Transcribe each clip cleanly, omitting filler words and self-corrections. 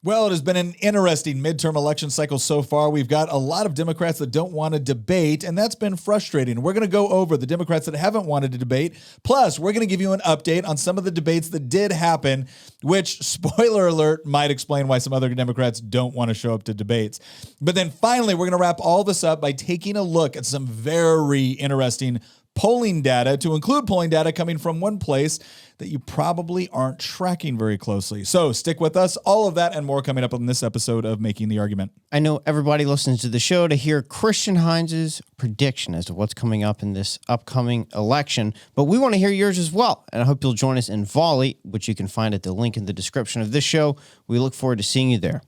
Well, it has been an interesting midterm election cycle so far. We've got a lot of Democrats that don't want to debate, and that's been frustrating. We're going to go over the Democrats that haven't wanted to debate. Plus, we're going to give you an update on some of the debates that did happen, which, spoiler alert, might explain why some other Democrats don't want to show up to debates. But then finally, we're going to wrap all this up by taking a look at some very interesting polling data, to include polling data coming from one place that you probably aren't tracking very closely. So stick with us. All of that and more coming up on this episode of Making the Argument. I know everybody listens to the show to hear Christian Heinz's prediction as to what's coming up in this upcoming election, but we want to hear yours as well. And I hope you'll join us in Volley, which you can find at the link in the description of this show. We look forward to seeing you there.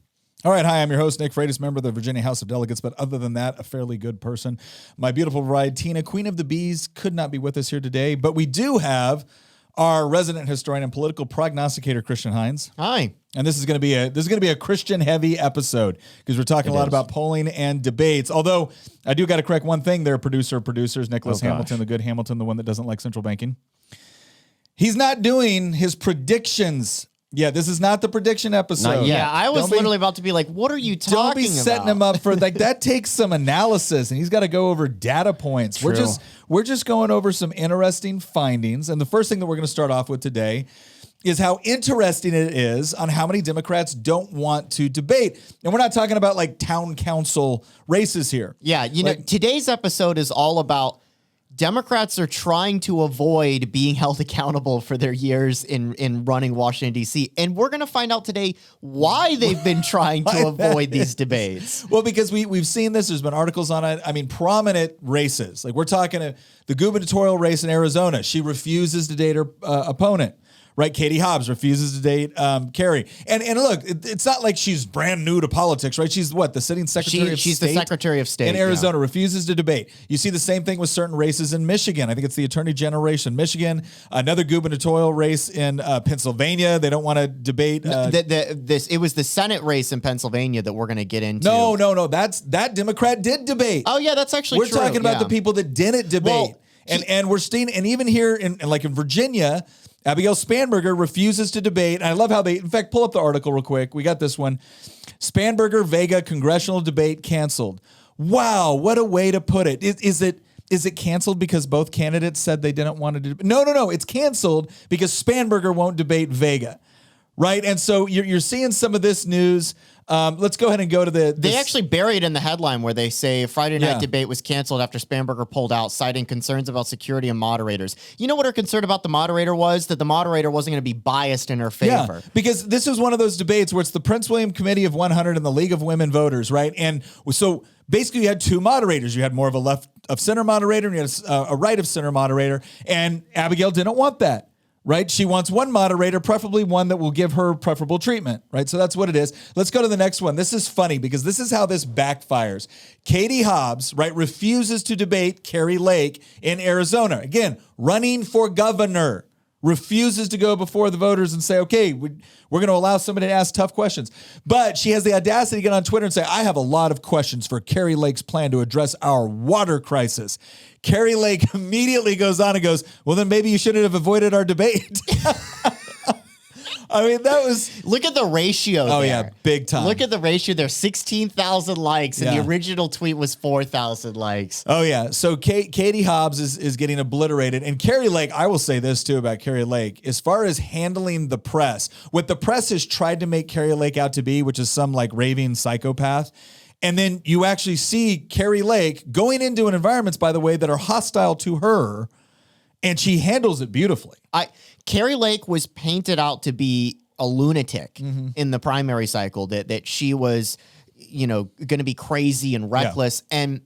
All right. Hi, I'm your host, Nick Freitas, member of the Virginia House of Delegates, but other than that, a fairly good person. My beautiful bride, Tina, Queen of the Bees, could not be with us here today, but we do have our resident historian and political prognosticator, Christian Heinz. Hi. And this is going to be a Christian heavy episode because we're talking a lot about polling and debates. Although I do got to correct one thing there, producers, Nicholas Hamilton, the good Hamilton, the one that doesn't like central banking. He's not doing his predictions. Yeah, this is not the prediction episode. Yeah, I was literally about to be like, what are you talking about? Don't be setting him up for like that takes some analysis and he's got to go over data points. True. We're just going over some interesting findings. And the first thing that we're going to start off with today is how interesting it is on how many Democrats don't want to debate. And we're not talking about like town council races here. Yeah, know, today's episode is all about Democrats are trying to avoid being held accountable for their years in running Washington, D.C. And we're going to find out today why they've been trying to avoid these debates. Well, because we've seen this. There's been articles on it. I mean, prominent races. Like we're talking the gubernatorial race in Arizona. She refuses to date her opponent. Right, Katie Hobbs refuses to date Kerry. And look, it's not like she's brand new to politics, right? She's what, the sitting secretary of state? She's the secretary of state. In Arizona, refuses to debate. You see the same thing with certain races in Michigan. I think it's the attorney general race in Michigan. Another gubernatorial race in Pennsylvania. They don't want to debate. It was the Senate race in Pennsylvania that we're going to get into. No. That Democrat did debate. Oh, yeah, that's actually true. We're talking about the people that didn't debate. Well, and we're seeing, and even here in Virginia, Abigail Spanberger refuses to debate. And I love how in fact, pull up the article real quick. We got this one. Spanberger Vega congressional debate canceled. Wow, what a way to put it. Is it canceled because both candidates said they didn't want to debate? No. It's canceled because Spanberger won't debate Vega. Right? And so you're seeing some of this news. Let's go ahead and go to They actually buried in the headline where they say Friday night debate was canceled after Spanberger pulled out, citing concerns about security and moderators. You know what her concern about the moderator was? That the moderator wasn't going to be biased in her favor. Yeah, because this was one of those debates where it's the Prince William Committee of 100 and the League of Women Voters, right? And so basically you had two moderators. You had more of a left of center moderator and you had a right of center moderator. And Abigail didn't want that. Right? She wants one moderator, preferably one that will give her preferable treatment. Right? So that's what it is. Let's go to the next one. This is funny because this is how this backfires. Katie Hobbs, right, refuses to debate Kari Lake in Arizona. Again, running for governor. Refuses to go before the voters and say, okay, we're going to allow somebody to ask tough questions. But she has the audacity to get on Twitter and say, I have a lot of questions for Kari Lake's plan to address our water crisis. Kari Lake immediately goes on and goes, well, then maybe you shouldn't have avoided our debate. I mean, that was... Look at the ratio there. Yeah, big time. Look at the ratio there. 16,000 likes, and the original tweet was 4,000 likes. Oh, yeah. So Katie Hobbs is getting obliterated. And Kari Lake, I will say this, too, about Kari Lake. As far as handling the press, what the press has tried to make Kari Lake out to be, which is some, like, raving psychopath, and then you actually see Kari Lake going into environments, by the way, that are hostile to her, and she handles it beautifully. Kari Lake was painted out to be a lunatic in the primary cycle, that she was, going to be crazy and reckless. Yeah.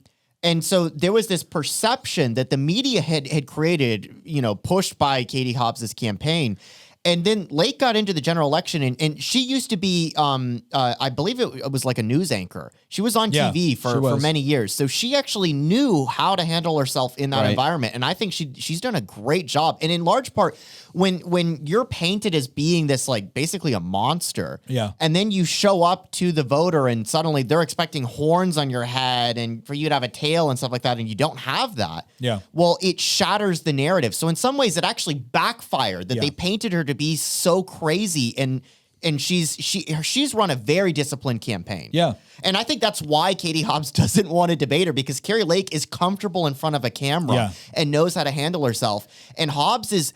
And so there was this perception that the media had created, pushed by Katie Hobbs's campaign. And then Lake got into the general election, and she used to be, I believe it was like a news anchor. She was on TV for many years. So she actually knew how to handle herself in that environment. And I think she's done a great job. And in large part, when you're painted as being this, like, basically a monster, and then you show up to the voter and suddenly they're expecting horns on your head and for you to have a tail and stuff like that, and you don't have that. Yeah. Well, it shatters the narrative. So in some ways, it actually backfired that they painted her to be so crazy, and and she's run a very disciplined campaign. Yeah. And I think that's why Katie Hobbs doesn't want to debate her, because Carrie Lake is comfortable in front of a camera and knows how to handle herself. And Hobbs's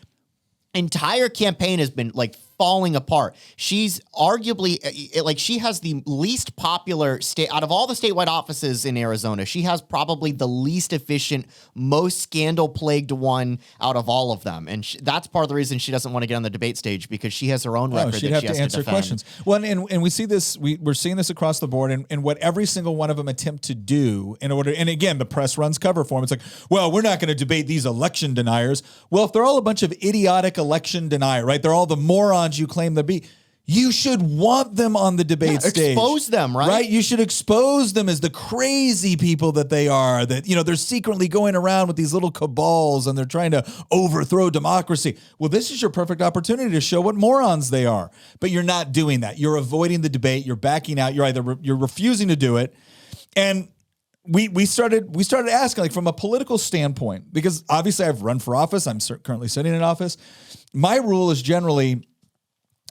entire campaign has been like falling apart. She's arguably like, she has the least popular state out of all the statewide offices in Arizona. She has probably the least efficient, most scandal plagued one out of all of them. And that's part of the reason she doesn't want to get on the debate stage, because she has her own record she'd that have she to has answer to defend. questions. Well, and we see this, we're seeing this across the board, and what every single one of them attempt to do in order, and again, the press runs cover for them. It's like, well, we're not going to debate these election deniers. Well, if they're all a bunch of idiotic election denier, right? They're all the morons you claim to be. You should want them on the debate stage. Expose them, right? Right? You should expose them as the crazy people that they are, that, they're secretly going around with these little cabals and they're trying to overthrow democracy. Well, this is your perfect opportunity to show what morons they are. But you're not doing that. You're avoiding the debate. You're backing out. You're refusing to do it. And we started asking, like, from a political standpoint, because obviously I've run for office. I'm currently sitting in office. My rule is generally,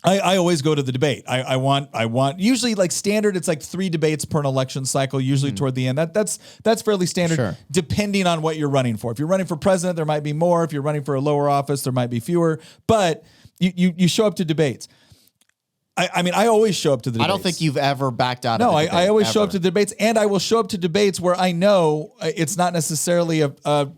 I always go to the debate. I want usually, like, standard, it's like 3 debates per an election cycle, usually toward the end. That's fairly standard, depending on what you're running for. If you're running for president, there might be more. If you're running for a lower office, there might be fewer. But you show up to debates. I mean, I always show up to the debates. I don't think you've ever backed out of No, a debate, I always show ever. up to debates, and I will show up to debates where I know it's not necessarily a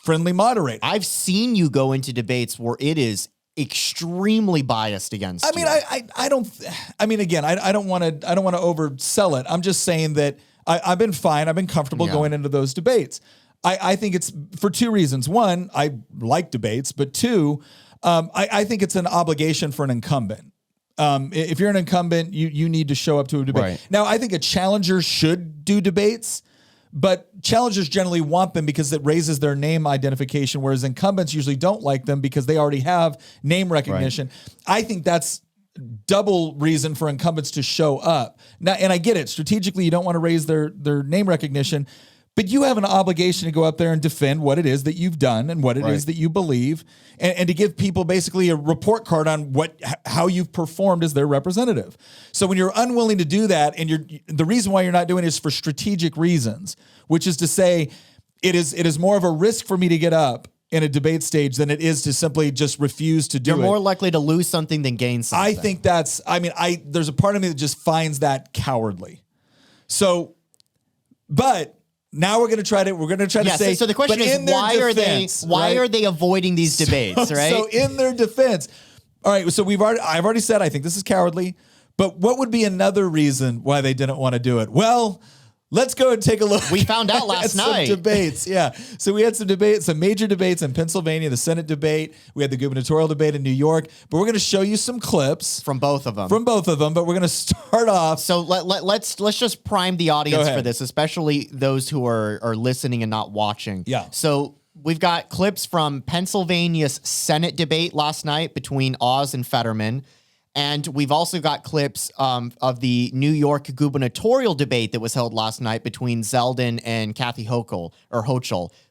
friendly moderator. I've seen you go into debates where it is extremely biased against I mean, you. I don't. I mean, again, I don't want to oversell it. I'm just saying that I've been fine. I've been comfortable going into those debates. I think it's for 2 reasons. One, I like debates, but 2, I think it's an obligation for an incumbent. If you're an incumbent, you need to show up to a debate. Right. Now, I think a challenger should do debates, but challengers generally want them because it raises their name identification, whereas incumbents usually don't like them because they already have name recognition. Right. I think that's double reason for incumbents to show up. Now, and I get it. Strategically, you don't want to raise their name recognition, but you have an obligation to go up there and defend what it is that you've done and what it is that you believe, and to give people basically a report card on how you've performed as their representative. So when you're unwilling to do that, and the reason why you're not doing it is for strategic reasons, which is to say it is more of a risk for me to get up in a debate stage than it is to simply just refuse to do it. You're more likely to lose something than gain something. I think there's a part of me that just finds that cowardly. So, but now we're going to try to say. So the question is, why are they avoiding these debates, right? So in their defense, all right. So I've already said I think this is cowardly. But what would be another reason why they didn't want to do it? Well, let's go and take a look. We found out last night. Some debates, yeah. So we had some major debates in Pennsylvania, the Senate debate. We had the gubernatorial debate in New York. But we're going to show you some clips from both of them. But we're going to start off. So let's just prime the audience for this, especially those who are listening and not watching. Yeah. So we've got clips from Pennsylvania's Senate debate last night between Oz and Fetterman. And we've also got clips of the New York gubernatorial debate that was held last night between Zeldin and Kathy Hochul,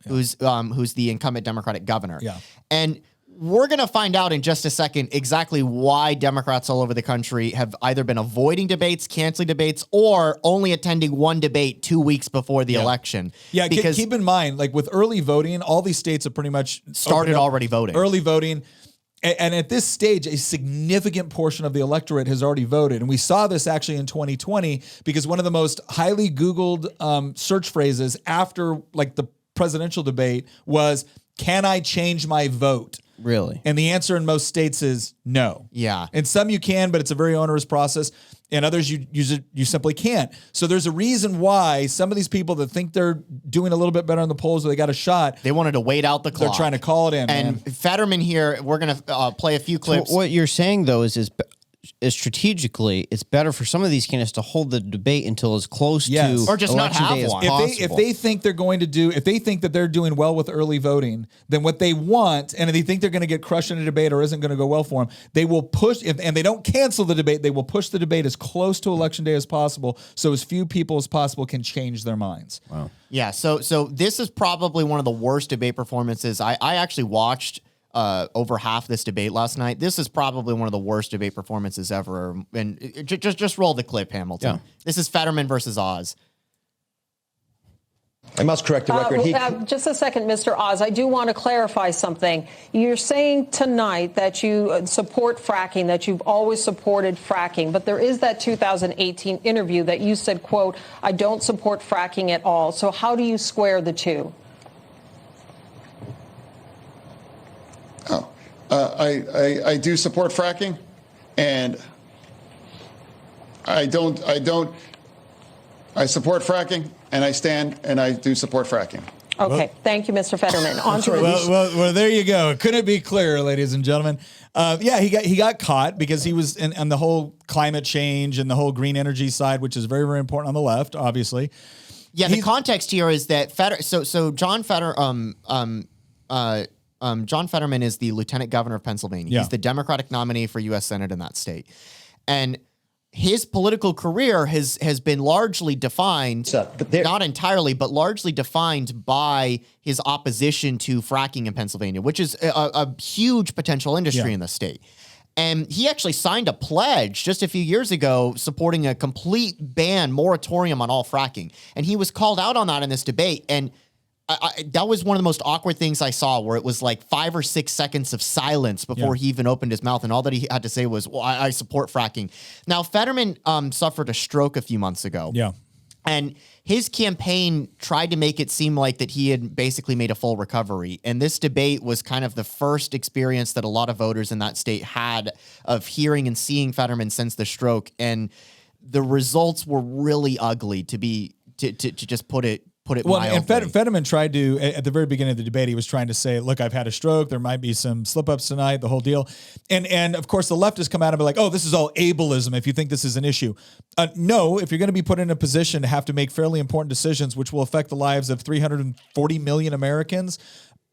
who's the incumbent Democratic governor. Yeah. And we're going to find out in just a second exactly why Democrats all over the country have either been avoiding debates, canceling debates, or only attending one debate 2 weeks before the election. Yeah, because keep in mind, like with early voting, all these states have pretty much started already voting. Early voting. And at this stage, a significant portion of the electorate has already voted. And we saw this actually in 2020 because one of the most highly Googled search phrases after like the presidential debate was, "Can I change my vote?" Really? And the answer in most states is no. Yeah. And some you can, but it's a very onerous process. And others you simply can't. So there's a reason why some of these people that think they're doing a little bit better on the polls or they got a shot, they wanted to wait out the clock. They're trying to call it in. And man. Fetterman here, we're going to play a few clips. So what you're saying though is strategically, it's better for some of these candidates to hold the debate until as close to or just not election have day as one. possible. If they think that they're doing well with early voting, then what they want, and if they think they're going to get crushed in a debate or isn't going to go well for them, they will push, and they don't cancel the debate, they will push the debate as close to election day as possible so as few people as possible can change their minds. Wow. Yeah, so this is probably one of the worst debate performances. I actually watched over half this debate last night. This is probably one of the worst debate performances ever. And just roll the clip, Hamilton. Yeah. This is Fetterman versus Oz. I must correct the record. Just a second, Mr. Oz. I do want to clarify something. You're saying tonight that you support fracking, that you've always supported fracking, but there is that 2018 interview that you said, quote, I don't support fracking at all. So how do you square the two? I do support fracking, and I support fracking, and I do support fracking. Okay. Thank you, Mr. Fetterman. On to Well, there you go. Couldn't be clearer, ladies and gentlemen. He got caught because he was on the whole climate change and the whole green energy side, which is very, very important on the left, obviously. Yeah, the context here is that John Fetterman is the lieutenant governor of Pennsylvania. Yeah. He's the Democratic nominee for U.S. Senate in that state. And his political career has been largely defined, not entirely, but largely defined by his opposition to fracking in Pennsylvania, which is a huge potential industry in the state. And he actually signed a pledge just a few years ago supporting a complete moratorium on all fracking. And he was called out on that in this debate. And that was one of the most awkward things I saw, where it was like 5 or 6 seconds of silence before he even opened his mouth. And all that he had to say was, well, I support fracking. Now, Fetterman suffered a stroke a few months ago. Yeah. And his campaign tried to make it seem like that he had basically made a full recovery. And this debate was kind of the first experience that a lot of voters in that state had of hearing and seeing Fetterman since the stroke. And the results were really ugly, to just put it mildly. And Fetterman tried to, at the very beginning of the debate, he was trying to say, look, I've had a stroke. There might be some slip-ups tonight, the whole deal. And of course, the leftists come out and be like, oh, this is all ableism if you think this is an issue. No, if you're going to be put in a position to have to make fairly important decisions, which will affect the lives of 340 million Americans,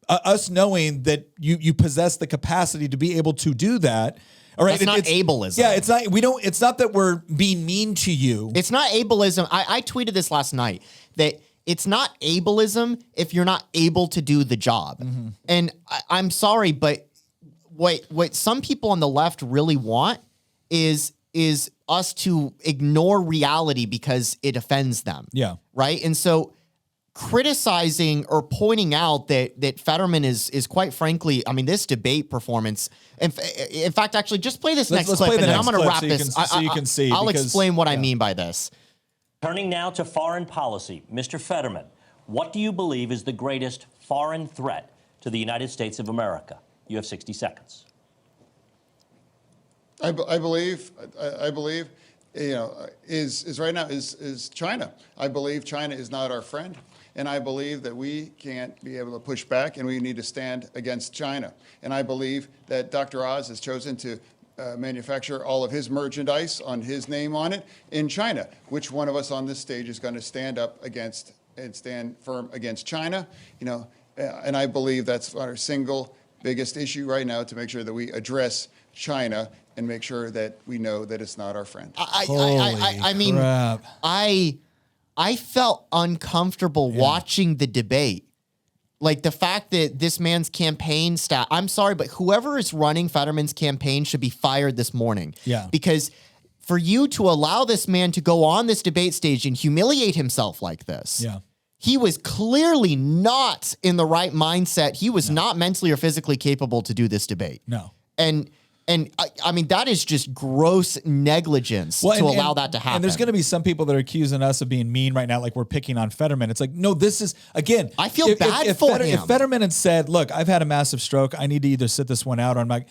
us knowing that you possess the capacity to be able to do that. All right, it's not ableism. Yeah, it's not. It's not that we're being mean to you. It's not ableism. I tweeted this last night that it's not ableism if you're not able to do the job. Mm-hmm. And I'm sorry, but what some people on the left really want is us to ignore reality because it offends them. Yeah. Right. And so criticizing or pointing out that Fetterman is quite frankly, I mean, this debate performance. In fact, actually, just play this next clip, and then I'm going to wrap this. So you can see. I'll explain what I mean by this. Turning now to foreign policy, Mr. Fetterman, what do you believe is the greatest foreign threat to the United States of America? You have 60 seconds. I believe, is right now is China. I believe China is not our friend, and I believe that we can't be able to push back, and we need to stand against China. And I believe that Dr. Oz has chosen to manufacture all of his merchandise on his name on it in China. Which one of us on this stage is going to stand up against and stand firm against China? And I believe that's our single biggest issue right now, to make sure that we address China and make sure that we know that it's not our friend. I mean, I felt uncomfortable watching the debate. Like the fact that this man's campaign staff, I'm sorry, but whoever is running Fetterman's campaign should be fired this morning. Yeah. Because for you to allow this man to go on this debate stage and humiliate himself like this, he was clearly not in the right mindset. He was not mentally or physically capable to do this debate. No. And I mean, that is just gross negligence to allow that to happen. And there's going to be some people that are accusing us of being mean right now, like we're picking on Fetterman. It's like, no, this is, again, I feel bad for him. If Fetterman had said, look, I've had a massive stroke, I need to either sit this one out, or I'm like,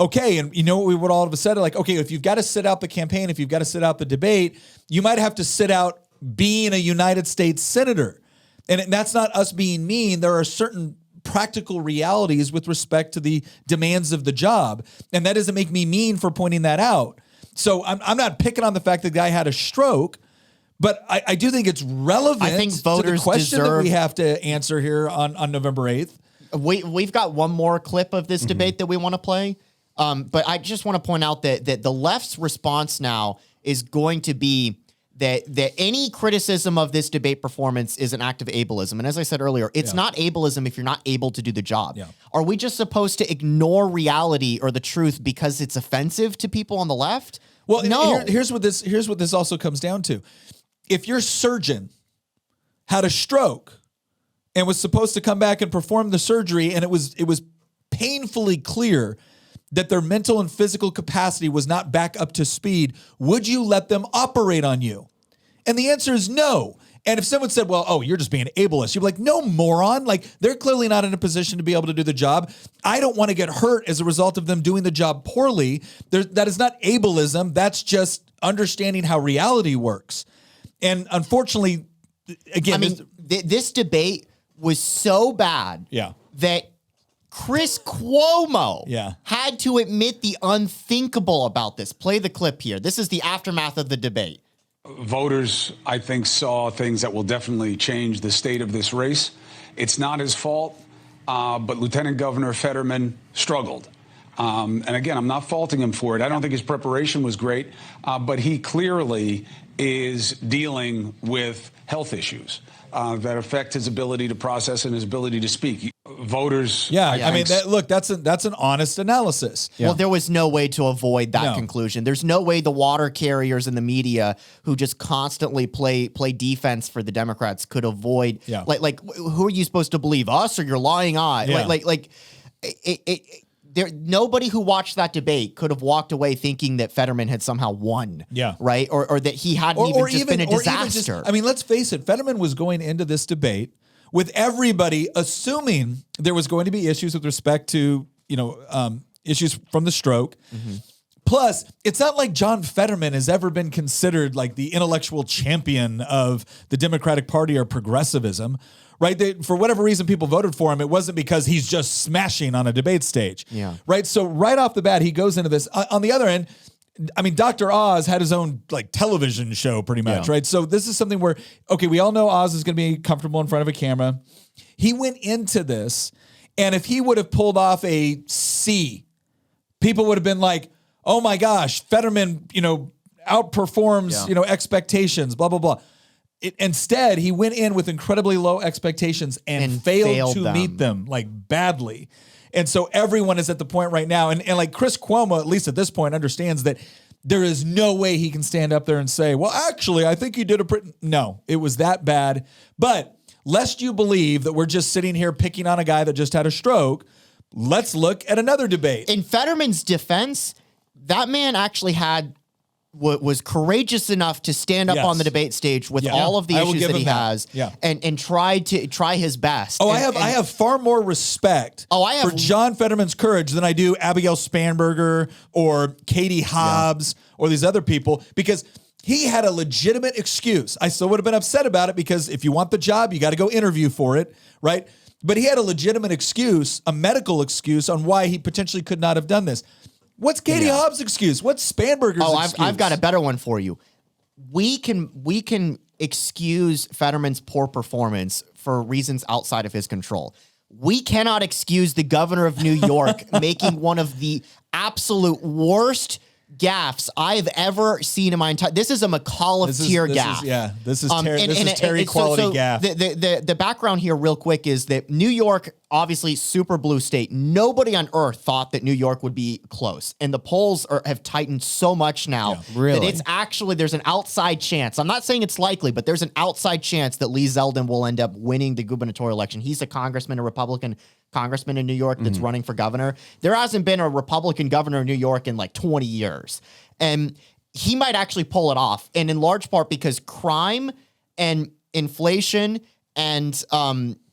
okay, and you know what we would all have said? Like, okay, if you've got to sit out the campaign, if you've got to sit out the debate, you might have to sit out being a United States senator. And that's not us being mean. There are certain practical realities with respect to the demands of the job. And that doesn't make me mean for pointing that out. So I'm not picking on the fact that the guy had a stroke, but I do think it's relevant I think voters to the question that deserve, we have to answer here on November 8th. We've got one more clip of this debate that we want to play. But I just want to point out that the left's response now is going to be that any criticism of this debate performance is an act of ableism. And as I said earlier, it's not ableism if you're not able to do the job. Yeah. Are we just supposed to ignore reality or the truth because it's offensive to people on the left? Well, no. Here's what this also comes down to. If your surgeon had a stroke and was supposed to come back and perform the surgery, and it was painfully clear that their mental and physical capacity was not back up to speed, would you let them operate on you? And the answer is no. And if someone said, well, oh, you're just being ableist, you'd be like, no, moron. Like, they're clearly not in a position to be able to do the job. I don't want to get hurt as a result of them doing the job poorly. That is not ableism. That's just understanding how reality works. And unfortunately, again, this debate was so bad that Chris Cuomo had to admit the unthinkable about this. Play the clip here. This is the aftermath of the debate. Voters, I think, saw things that will definitely change the state of this race. It's not his fault, but Lieutenant Governor Fetterman struggled. And again, I'm not faulting him for it. I don't think his preparation was great, but he clearly is dealing with health issues that affect his ability to process and his ability to speak. Voters. I mean, that's an honest analysis. Well, there was no way to avoid that conclusion. There's no way the water carriers and the media who just constantly play defense for the Democrats could avoid. Like who are you supposed to believe, us or your lying eye? Nobody who watched that debate could have walked away thinking that Fetterman had somehow won. Right? Or that he hadn't even been a disaster. I mean, let's face it, Fetterman was going into this debate with everybody assuming there was going to be issues with respect to, issues from the stroke. Plus, it's not like John Fetterman has ever been considered like the intellectual champion of the Democratic Party or progressivism, right? For whatever reason people voted for him, it wasn't because he's just smashing on a debate stage, right? So right off the bat, he goes into this. On the other end, I mean, Dr. Oz had his own like television show pretty much, right? So this is something where, okay, we all know Oz is going to be comfortable in front of a camera. He went into this, and if he would have pulled off a C, people would have been like, oh my gosh, Fetterman, outperforms, expectations, blah, blah, blah. Instead, he went in with incredibly low expectations and failed to meet them like badly. And so everyone is at the point right now, and like Chris Cuomo, at least at this point, understands that there is no way he can stand up there and say, well, actually, I think you did no, it was that bad. But lest you believe that we're just sitting here picking on a guy that just had a stroke, let's look at another debate. In Fetterman's defense, that man actually was courageous enough to stand up on the debate stage with all of the issues that he has and try his best. Oh, I have far more respect for John Fetterman's courage than I do Abigail Spanberger or Katie Hobbs or these other people, because he had a legitimate excuse. I still would have been upset about it because if you want the job, you got to go interview for it, right? But he had a legitimate excuse, a medical excuse on why he potentially could not have done this. What's Katie Hobbs' excuse? What's Spanberger's excuse? I've got a better one for you. We can excuse Fetterman's poor performance for reasons outside of his control. We cannot excuse the governor of New York making one of the absolute worst gaffes I've ever seen in my entire. This is a McAuliffe tier gaffe. This is Terry quality gaffe. The background here, real quick, is that New York, obviously super blue state. Nobody on earth thought that New York would be close, and the polls have tightened so much now that it's actually, there's an outside chance. I'm not saying it's likely, but there's an outside chance that Lee Zeldin will end up winning the gubernatorial election. He's a Republican congressman in New York that's running for governor. There hasn't been a Republican governor in New York in like 20 years. And he might actually pull it off. And in large part because crime and inflation and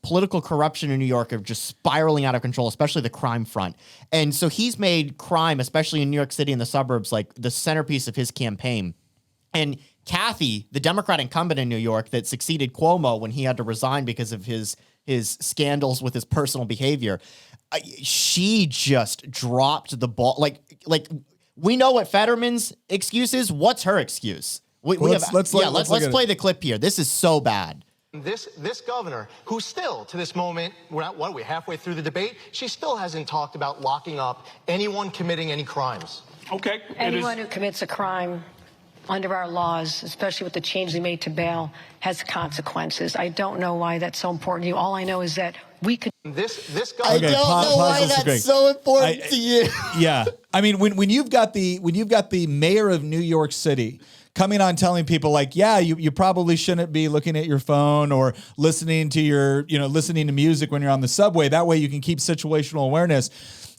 political corruption in New York are just spiraling out of control, especially the crime front. And so he's made crime, especially in New York City and the suburbs, like the centerpiece of his campaign. And Kathy, the Democrat incumbent in New York that succeeded Cuomo when he had to resign because of his scandals with his personal behavior, she just dropped the ball. Like we know what Fetterman's excuse is. What's her excuse? Let's play the clip here. This is so bad. This governor, who still, to this moment, we're halfway through the debate, she still hasn't talked about locking up anyone committing any crimes. Okay. Anyone who commits a crime under our laws, especially with the change they made to bail, has consequences. I don't know why that's so important to you. All I know is that we could. This guy. I don't know why that's so important to you. Yeah, I mean, when you've got the mayor of New York City coming on telling people like, yeah, you probably shouldn't be looking at your phone or listening to listening to music when you're on the subway. That way you can keep situational awareness.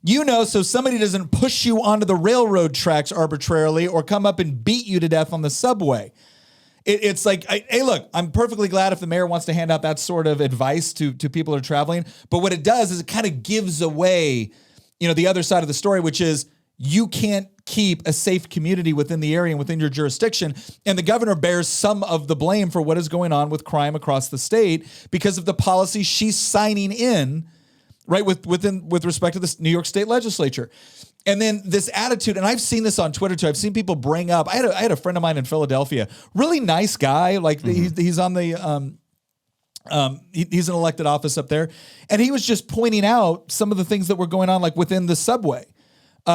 So somebody doesn't push you onto the railroad tracks arbitrarily or come up and beat you to death on the subway. It's like, hey, look, I'm perfectly glad if the mayor wants to hand out that sort of advice to people who are traveling. But what it does is it kind of gives away, the other side of the story, which is you can't keep a safe community within the area and within your jurisdiction. And the governor bears some of the blame for what is going on with crime across the state because of the policy she's signing in, right, with respect to this New York State legislature. And then this attitude, and I've seen this on Twitter too. I've seen people bring up. I had a friend of mine in Philadelphia, really nice guy. Like he's on the he's in elected office up there, and he was just pointing out some of the things that were going on, like within the subway,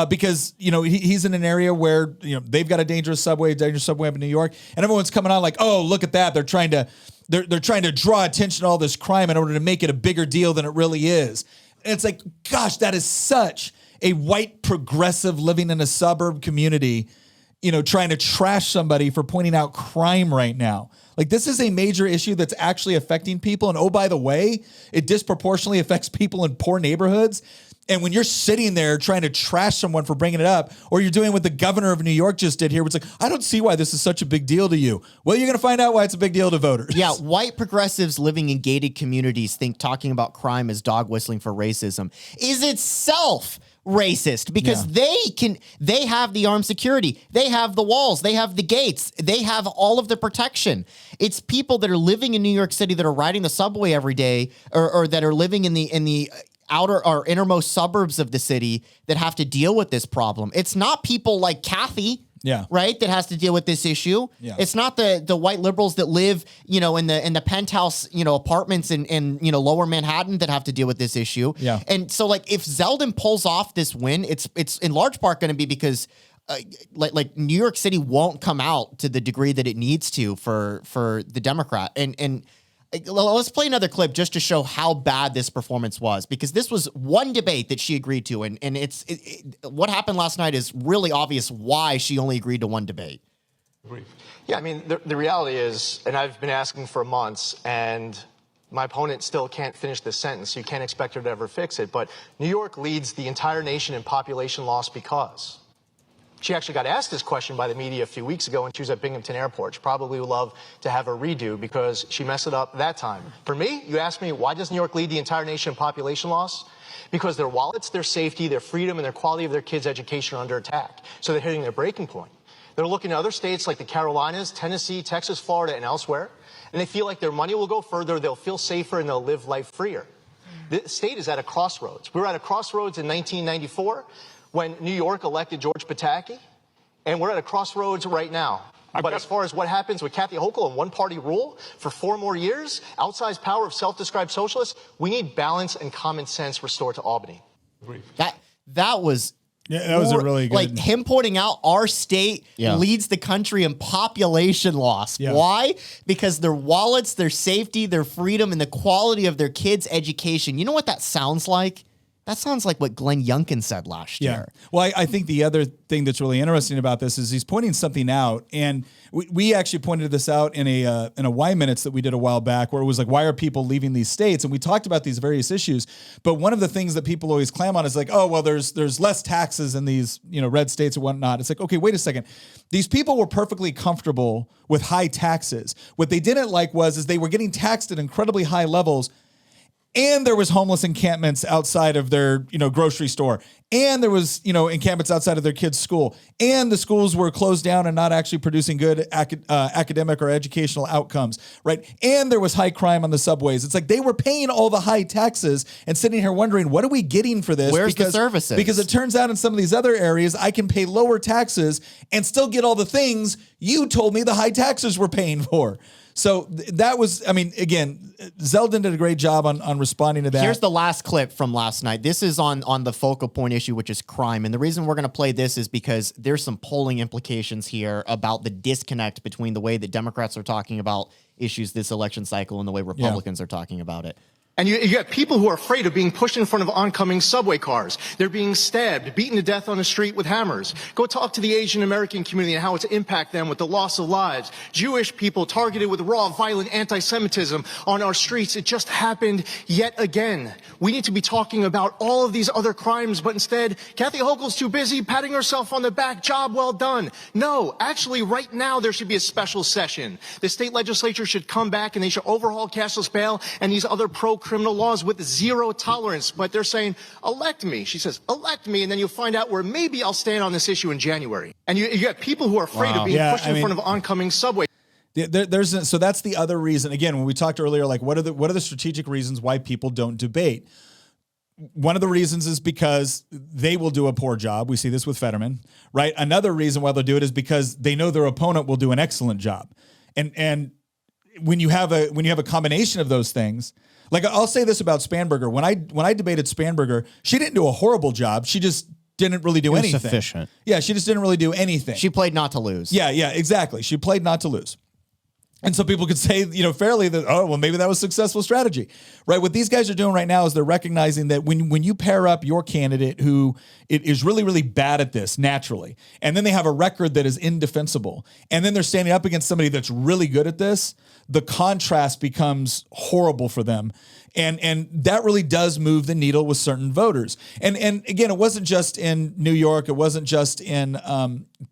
because he's in an area where they've got a dangerous subway up in New York, and everyone's coming on like, oh, look at that, they're trying to draw attention to all this crime in order to make it a bigger deal than it really is. And it's like, gosh, that is such a white progressive living in a suburb community, trying to trash somebody for pointing out crime right now. Like, this is a major issue that's actually affecting people. And oh, by the way, it disproportionately affects people in poor neighborhoods. And when you're sitting there trying to trash someone for bringing it up, or you're doing what the governor of New York just did here, it's like, I don't see why this is such a big deal to you. Well, you're going to find out why it's a big deal to voters. Yeah, white progressives living in gated communities think talking about crime as dog whistling for racism is itself racist because they have the armed security, they have the walls, they have the gates, they have all of the protection. It's people that are living in New York City that are riding the subway every day, or that are living in the outer or innermost suburbs of the city that have to deal with this problem. It's not people like Kathy, right, that has to deal with this issue. Yeah. It's not the white liberals that live, in the penthouse, apartments in lower Manhattan that have to deal with this issue. Yeah. And so, like, if Zeldin pulls off this win, it's in large part going to be because like New York City won't come out to the degree that it needs to for the Democrat. And let's play another clip just to show how bad this performance was, because this was one debate that she agreed to. And what happened last night is really obvious why she only agreed to one debate. Yeah, I mean, the reality is, and I've been asking for months, and my opponent still can't finish this sentence. So you can't expect her to ever fix it. But New York leads the entire nation in population loss because. She actually got asked this question by the media a few weeks ago when she was at Binghamton Airport. She probably would love to have her redo because she messed it up that time. For me, you asked me, why does New York lead the entire nation in population loss? Because their wallets, their safety, their freedom, and their quality of their kids' education are under attack. So they're hitting their breaking point. They're looking to other states like the Carolinas, Tennessee, Texas, Florida, and elsewhere, and they feel like their money will go further, they'll feel safer, and they'll live life freer. The state is at a crossroads. We were at a crossroads in 1994 when New York elected George Pataki, and we're at a crossroads right now. But as far as what happens with Kathy Hochul and one-party rule for 4 more years, outsized power of self-described socialists, we need balance and common sense restored to Albany. That was... Yeah, that was a really good... Like, him pointing out our state leads the country in population loss. Yeah. Why? Because their wallets, their safety, their freedom, and the quality of their kids' education. You know what that sounds like? That sounds like what Glenn Youngkin said last year. Well, I think the other thing that's really interesting about this is he's pointing something out, and we actually pointed this out in a Y Minutes that we did a while back, where it was like, why are people leaving these states? And we talked about these various issues, but one of the things that people always clam on is like, oh, well, there's less taxes in these red states or whatnot. It's like, okay, wait a second. These people were perfectly comfortable with high taxes. What they didn't like is they were getting taxed at incredibly high levels. And there was homeless encampments outside of their, grocery store. And there was, encampments outside of their kids' school. And the schools were closed down and not actually producing good academic or educational outcomes, right? And there was high crime on the subways. It's like they were paying all the high taxes and sitting here wondering, what are we getting for this? Where's the services? Because it turns out in some of these other areas, I can pay lower taxes and still get all the things you told me the high taxes were paying for. So that was, I mean, again, Zeldin did a great job on responding to that. Here's the last clip from last night. This is on the focal point issue, which is crime. And the reason we're going to play this is because there's some polling implications here about the disconnect between the way that Democrats are talking about issues this election cycle and the way Republicans are talking about it. And you got people who are afraid of being pushed in front of oncoming subway cars. They're being stabbed, beaten to death on the street with hammers. Go talk to the Asian American community and how it's impacted them with the loss of lives. Jewish people targeted with raw, violent anti-Semitism on our streets. It just happened yet again. We need to be talking about all of these other crimes, but instead, Kathy Hochul's too busy patting herself on the back. Job well done. No, actually, right now there should be a special session. The state legislature should come back and they should overhaul cashless bail and these other pro-criminal laws with zero tolerance. But they're saying, elect me. She says, elect me, and then you'll find out where maybe I'll stand on this issue in January. And you got people who are afraid of being pushed in front of oncoming subway. So that's the other reason. Again, when we talked earlier, like what are the strategic reasons why people don't debate? One of the reasons is because they will do a poor job. We see this with Fetterman, right? Another reason why they'll do it is because they know their opponent will do an excellent job. And when you have a combination of those things, like I'll say this about Spanberger. When I debated Spanberger, she didn't do a horrible job. She just didn't really do anything. Sufficient. Yeah, she just didn't really do anything. She played not to lose. Yeah, exactly. She played not to lose. And so people could say, fairly that, oh, well, maybe that was a successful strategy, right? What these guys are doing right now is they're recognizing that when you pair up your candidate who is really, really bad at this naturally, and then they have a record that is indefensible, and then they're standing up against somebody that's really good at this, the contrast becomes horrible for them. And that really does move the needle with certain voters. And again, it wasn't just in New York. It wasn't just in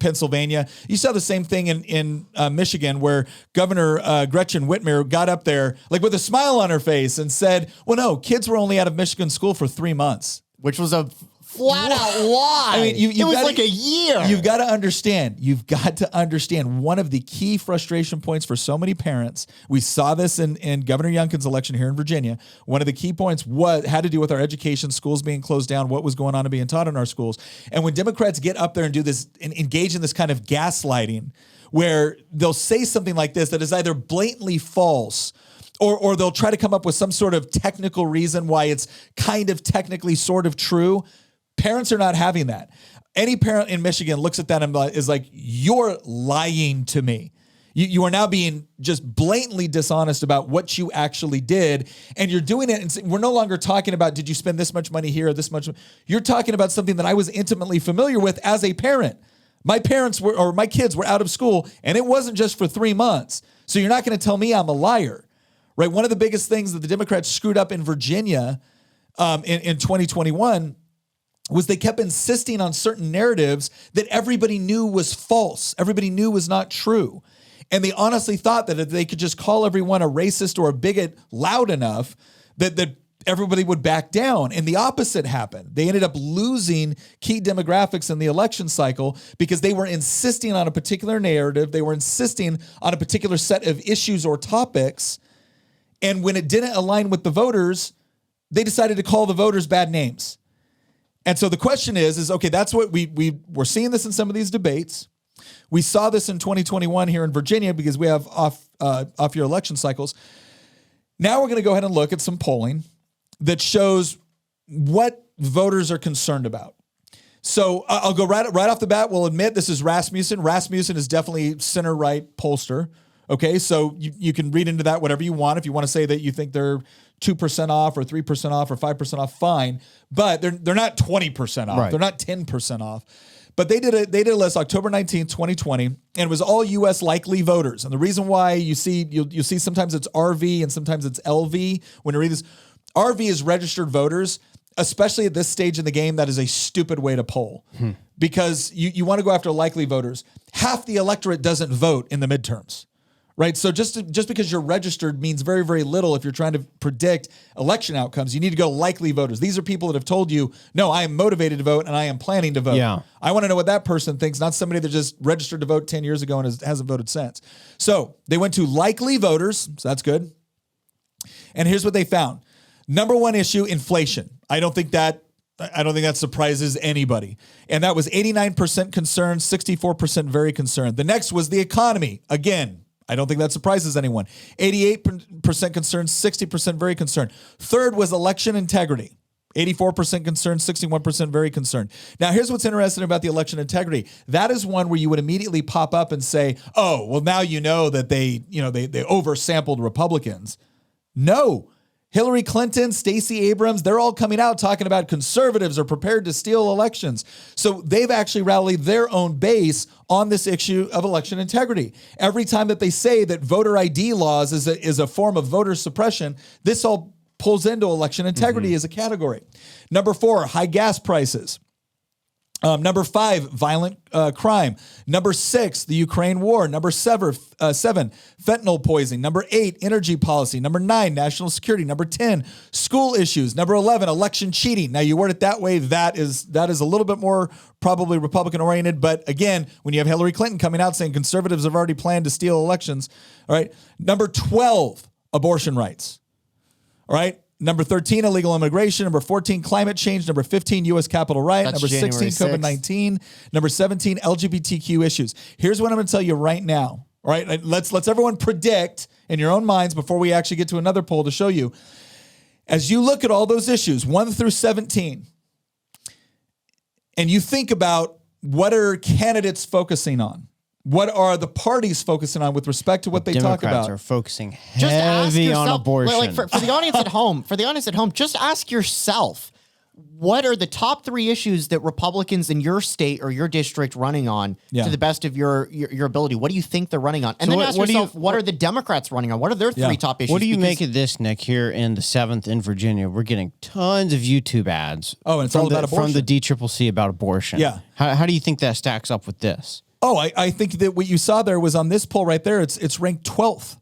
Pennsylvania. You saw the same thing in Michigan, where Governor Gretchen Whitmer got up there like with a smile on her face and said, well, no, kids were only out of Michigan school for 3 months. Which was a flat out lie. I mean, it was like a year. You've got to understand one of the key frustration points for so many parents. We saw this in Governor Youngkin's election here in Virginia. One of the key points had to do with our education, schools being closed down, what was going on and being taught in our schools. And when Democrats get up there and do this and engage in this kind of gaslighting, where they'll say something like this that is either blatantly false, or they'll try to come up with some sort of technical reason why it's kind of technically sort of true. Parents are not having that. Any parent in Michigan looks at that and is like, you're lying to me. You are now being just blatantly dishonest about what you actually did. And you're doing it. And we're no longer talking about, did you spend this much money here or this much? You're talking about something that I was intimately familiar with as a parent. My kids were out of school, and it wasn't just for 3 months. So you're not going to tell me I'm a liar, right? One of the biggest things that the Democrats screwed up in Virginia in 2021 was they kept insisting on certain narratives that everybody knew was false. Everybody knew was not true. And they honestly thought that if they could just call everyone a racist or a bigot loud enough, that everybody would back down. And the opposite happened. They ended up losing key demographics in the election cycle because they were insisting on a particular narrative. They were insisting on a particular set of issues or topics. And when it didn't align with the voters, they decided to call the voters bad names. And so the question is okay, that's what we're seeing this in some of these debates. We saw this in 2021 here in Virginia because we have off year election cycles. Now we're going to go ahead and look at some polling that shows what voters are concerned about. So I'll go right off the bat. We'll admit this is Rasmussen. Rasmussen is definitely center-right pollster. Okay, so you can read into that whatever you want. If you want to say that you think they're 2% off or 3% off or 5% off, fine. But they're not 20% off. Right. They're not 10% off. But they did a list October 19th, 2020, and it was all U.S. likely voters. And the reason why you'll see sometimes it's RV and sometimes it's LV when you read this. RV is registered voters, especially at this stage in the game. That is a stupid way to poll because you want to go after likely voters. Half the electorate doesn't vote in the midterms. Right. So just because you're registered means very, very little if you're trying to predict election outcomes. You need to go likely voters. These are people that have told you, no, I am motivated to vote and I am planning to vote. Yeah. I want to know what that person thinks, not somebody that just registered to vote 10 years ago and hasn't voted since. So they went to likely voters. So that's good. And here's what they found. Number one issue, inflation. I don't think that surprises anybody. And that was 89% concerned, 64% very concerned. The next was the economy. Again, I don't think that surprises anyone. 88% concerned, 60% very concerned. Third was election integrity. 84% concerned, 61% very concerned. Now, here's what's interesting about the election integrity. That is one where you would immediately pop up and say, oh, well, now you know that they oversampled Republicans. No. Hillary Clinton, Stacey Abrams, they're all coming out talking about conservatives are prepared to steal elections. So they've actually rallied their own base on this issue of election integrity. Every time that they say that voter ID laws is a form of voter suppression, this all pulls into election integrity as a category. Number 4, high gas prices. Number 5, violent crime. Number 6, the Ukraine war. Number 7, fentanyl poisoning. Number 8, energy policy. Number 9, national security. Number 10, school issues. Number 11, election cheating. Now you word it that way, that is a little bit more probably Republican oriented. But again, when you have Hillary Clinton coming out saying conservatives have already planned to steal elections, all right. Number 12, abortion rights. All right. Number 13, illegal immigration. Number 14, climate change. Number 15, U.S. Capitol riot. That's Number 16, COVID-19. Number 17, LGBTQ issues. Here's what I'm going to tell you right now. All right, let's everyone predict in your own minds before we actually get to another poll to show you. As you look at all those issues, 1 through 17, and you think about what are candidates focusing on? What are the parties focusing on with respect to what they talk about? Democrats are focusing Just ask heavy yourself, on abortion. Like for the audience at home, just ask yourself, what are the top 3 issues that Republicans in your state or your district running on to the best of your ability? What do you think they're running on? And then ask yourself, what are the Democrats running on? What are their 3 top issues? What do you make of this, Nick, here in the 7th in Virginia? We're getting tons of YouTube ads. Oh, and it's all about abortion. From the DCCC about abortion. Yeah. How do you think that stacks up with this? Oh, I think that what you saw there was on this poll right there. It's ranked 12th.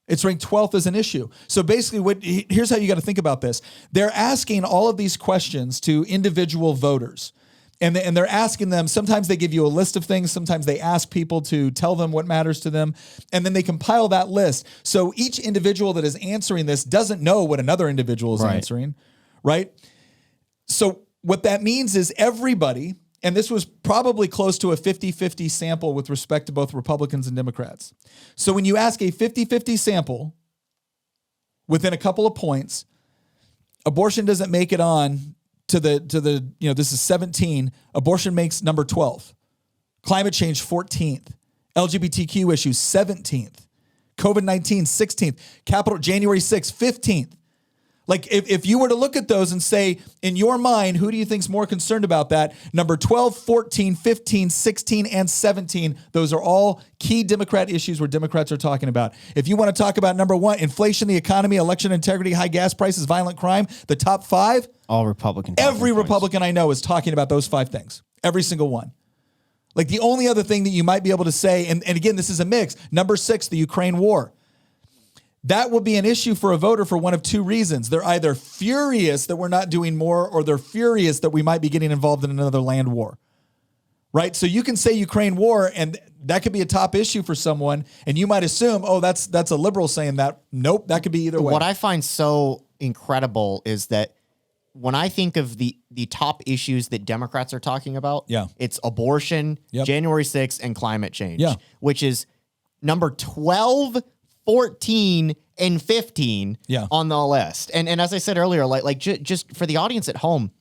It's ranked 12th as an issue. So basically, here's how you got to think about this. They're asking all of these questions to individual voters. And they're asking them, sometimes they give you a list of things, sometimes they ask people to tell them what matters to them, and then they compile that list. So each individual that is answering this doesn't know what another individual is answering, right? So what that means is everybody, and this was probably close to a 50-50 sample with respect to both Republicans and Democrats. So when you ask a 50-50 sample within a couple of points, abortion doesn't make it on to the this is 17. Abortion makes number 12. Climate change 14th. LGBTQ issues 17th. COVID-19 16th. January 6th 15th. Like if you were to look at those and say, in your mind, who do you think's more concerned about that? Number 12, 14, 15, 16, and 17. Those are all key Democrat issues where Democrats are talking about. If you want to talk about number 1, inflation, the economy, election integrity, high gas prices, violent crime, the top 5, all Republican. Every Republican I know is talking about those 5 things. Every single one. Like the only other thing that you might be able to say, and again, this is a mix. Number 6, the Ukraine war. That will be an issue for a voter for one of 2 reasons. They're either furious that we're not doing more, or they're furious that we might be getting involved in another land war, right? So you can say Ukraine war, and that could be a top issue for someone, and you might assume, oh, that's a liberal saying that. Nope, that could be either way. What I find so incredible is that when I think of the top issues that Democrats are talking about, it's abortion, January 6th, and climate change, which is number 12, 14, and 15 on the list. And as I said earlier, just for the audience at home,